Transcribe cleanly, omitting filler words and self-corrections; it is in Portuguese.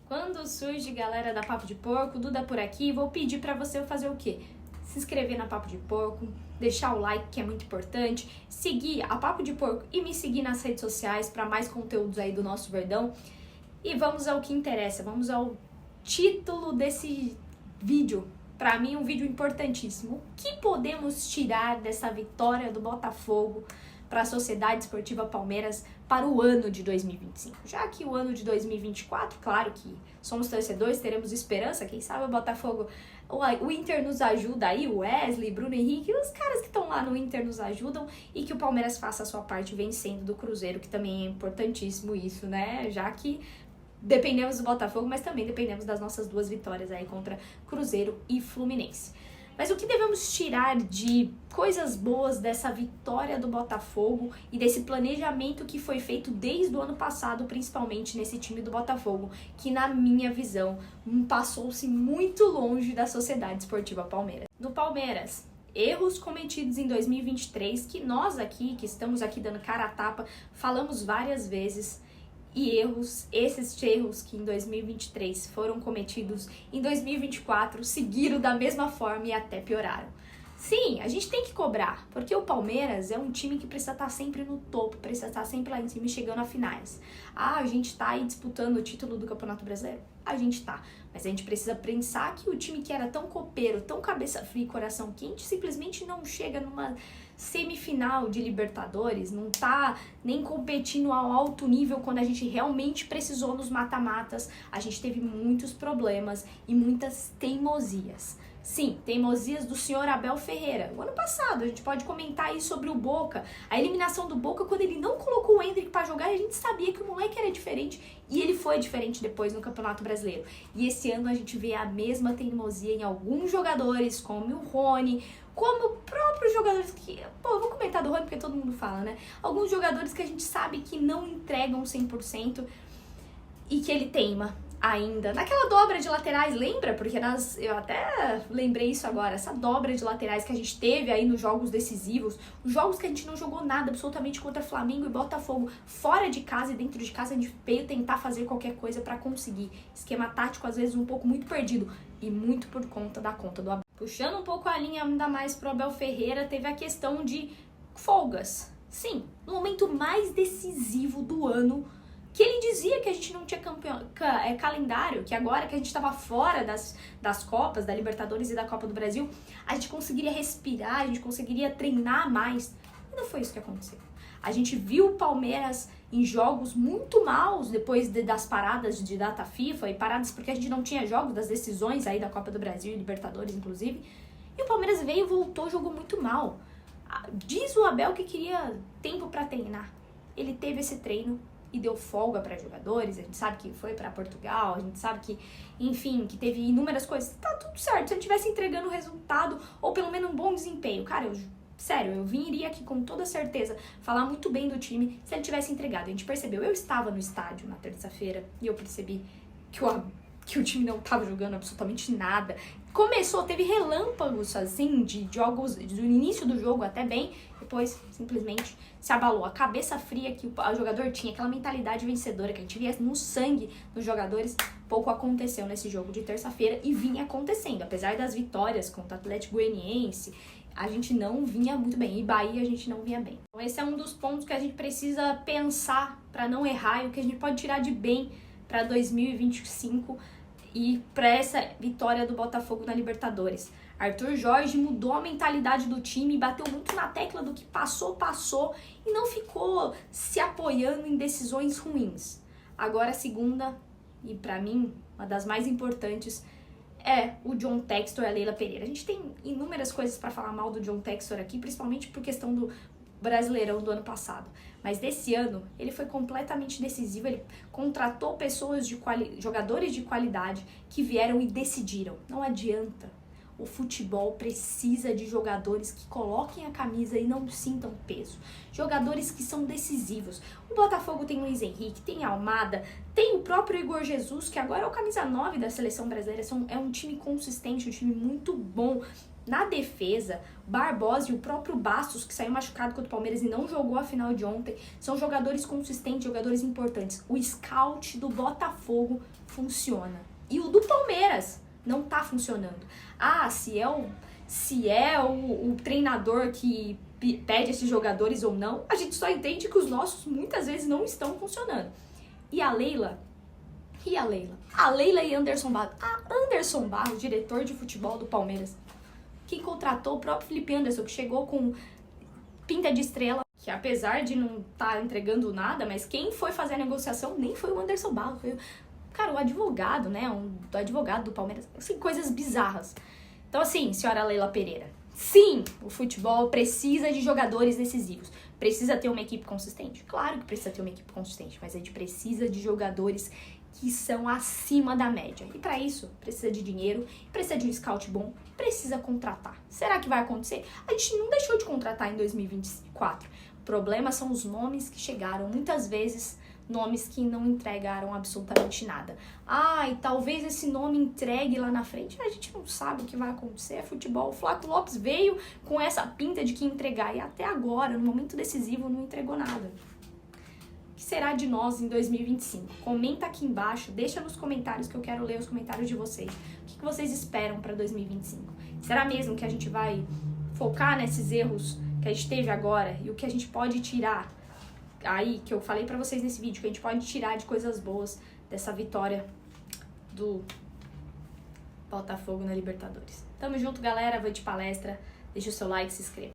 Quando surge galera da Papo de Porco, Duda por aqui, vou pedir pra você fazer o quê? Se inscrever na Papo de Porco, deixar o like que é muito importante, seguir a Papo de Porco e me seguir nas redes sociais para mais conteúdos aí do nosso Verdão. E vamos ao que interessa, vamos ao título desse vídeo. Para mim um vídeo importantíssimo. O que podemos tirar dessa vitória do Botafogo para a Sociedade Esportiva Palmeiras para o ano de 2025. Já que o ano de 2024, claro que somos torcedores, teremos esperança, quem sabe o Botafogo, o Inter nos ajuda aí, o Wesley, Bruno Henrique, os caras que estão lá no Inter nos ajudam e que o Palmeiras faça a sua parte vencendo do Cruzeiro, que também é importantíssimo isso, né? Já que dependemos do Botafogo, mas também dependemos das nossas duas vitórias aí contra Cruzeiro e Fluminense. Mas o que devemos tirar de coisas boas dessa vitória do Botafogo e desse planejamento que foi feito desde o ano passado, principalmente nesse time do Botafogo, que na minha visão passou-se muito longe da Sociedade Esportiva Palmeiras. Do Palmeiras, erros cometidos em 2023 que nós aqui, que estamos aqui dando cara a tapa, falamos várias vezes. E esses erros que em 2023 foram cometidos em 2024 seguiram da mesma forma e até pioraram. Sim, a gente tem que cobrar, porque o Palmeiras é um time que precisa estar sempre no topo, precisa estar sempre lá em cima e chegando a finais. Ah, a gente tá aí disputando o título do Campeonato Brasileiro? A gente tá, mas a gente precisa pensar que o time que era tão copeiro, tão cabeça fria e coração quente, simplesmente não chega numa semifinal de Libertadores, não tá nem competindo ao alto nível quando a gente realmente precisou nos mata-matas. A gente teve muitos problemas e muitas teimosias. Sim, teimosias do senhor Abel Ferreira. O ano passado, a gente pode comentar aí sobre o Boca, a eliminação do Boca, quando ele não colocou o Endrick pra jogar, a gente sabia que o moleque era diferente e ele foi diferente depois no Campeonato Brasileiro. E esse ano a gente vê a mesma teimosia em alguns jogadores, como o Rony, como próprios jogadores que... Pô, vou comentar do Rony porque todo mundo fala, né? Alguns jogadores que a gente sabe que não entregam 100% e que ele teima ainda. Naquela dobra de laterais, lembra? Porque eu até lembrei isso agora, essa dobra de laterais que a gente teve aí nos jogos decisivos, os jogos que a gente não jogou nada absolutamente contra Flamengo e Botafogo, fora de casa e dentro de casa a gente veio tentar fazer qualquer coisa pra conseguir. Esquema tático às vezes um pouco muito perdido e muito por conta da conta do Abel. Puxando um pouco a linha ainda mais pro Abel Ferreira, teve a questão de folgas. Sim, no momento mais decisivo do ano, que ele dizia que a gente não tinha calendário, que agora que a gente estava fora das Copas, da Libertadores e da Copa do Brasil, a gente conseguiria respirar, a gente conseguiria treinar mais. E não foi isso que aconteceu. A gente viu o Palmeiras em jogos muito maus depois das paradas de data FIFA e paradas porque a gente não tinha jogos das decisões aí da Copa do Brasil e Libertadores, inclusive. E o Palmeiras veio, voltou, jogou muito mal. Diz o Abel que queria tempo para treinar. Ele teve esse treino e deu folga para jogadores, a gente sabe que foi para Portugal, a gente sabe que, enfim, que teve inúmeras coisas. Tá tudo certo, se ele estivesse entregando resultado ou pelo menos um bom desempenho. Cara, sério, eu iria aqui com toda certeza falar muito bem do time se ele tivesse entregado. A gente percebeu, eu estava no estádio na terça-feira e eu percebi que o time não estava jogando absolutamente nada. Teve relâmpagos, assim, de jogos, do início do jogo até bem, depois simplesmente se abalou. A cabeça fria que o jogador tinha, aquela mentalidade vencedora que a gente via no sangue dos jogadores, pouco aconteceu nesse jogo de terça-feira e vinha acontecendo. Apesar das vitórias contra o Atlético Goianiense, a gente não vinha muito bem. E Bahia a gente não vinha bem. Então esse é um dos pontos que a gente precisa pensar para não errar e o que a gente pode tirar de bem para 2025 e para essa vitória do Botafogo na Libertadores. Arthur Jorge mudou a mentalidade do time, bateu muito na tecla do que passou e não ficou se apoiando em decisões ruins. Agora a segunda, e para mim uma das mais importantes, é o John Textor e a Leila Pereira. A gente tem inúmeras coisas para falar mal do John Textor aqui, principalmente por questão do Brasileirão do ano passado. Mas desse ano, ele foi completamente decisivo, ele contratou pessoas jogadores de qualidade que vieram e decidiram. Não adianta. O futebol precisa de jogadores que coloquem a camisa e não sintam peso. Jogadores que são decisivos. O Botafogo tem Luiz Henrique, tem Almada, tem o próprio Igor Jesus, que agora é o camisa 9 da seleção brasileira. É um time consistente, um time muito bom. Na defesa, Barbosa e o próprio Bastos, que saiu machucado contra o Palmeiras e não jogou a final de ontem, são jogadores consistentes, jogadores importantes. O scout do Botafogo funciona. E o do Palmeiras não tá funcionando. Ah, se é o treinador que pede esses jogadores ou não, a gente só entende que os nossos muitas vezes não estão funcionando. E a Leila? A Leila e Anderson Barros. Anderson Barros, diretor de futebol do Palmeiras, que contratou o próprio Felipe Anderson, que chegou com pinta de estrela, que apesar de não estar entregando nada, mas quem foi fazer a negociação nem foi o Anderson Barros, foi o advogado, né? O advogado do Palmeiras. Assim, coisas bizarras. Então, assim, senhora Leila Pereira, sim, o futebol precisa de jogadores decisivos. Precisa ter uma equipe consistente? Claro que precisa ter uma equipe consistente, mas a gente precisa de jogadores que são acima da média. E para isso, precisa de dinheiro, precisa de um scout bom, precisa contratar. Será que vai acontecer? A gente não deixou de contratar em 2024. O problema são os nomes que chegaram, muitas vezes nomes que não entregaram absolutamente nada. E talvez esse nome entregue lá na frente. A gente não sabe o que vai acontecer, é futebol. O Flávio Lopes veio com essa pinta de que ia entregar e até agora, no momento decisivo, não entregou nada. O que será de nós em 2025? Comenta aqui embaixo, deixa nos comentários que eu quero ler os comentários de vocês. O que vocês esperam para 2025? Será mesmo que a gente vai focar nesses erros que a gente teve agora e o que a gente pode tirar aí, que eu falei pra vocês nesse vídeo, que a gente pode tirar de coisas boas dessa vitória do Botafogo na Libertadores? Tamo junto, galera. Avante palestra. Deixa o seu like, se inscreva.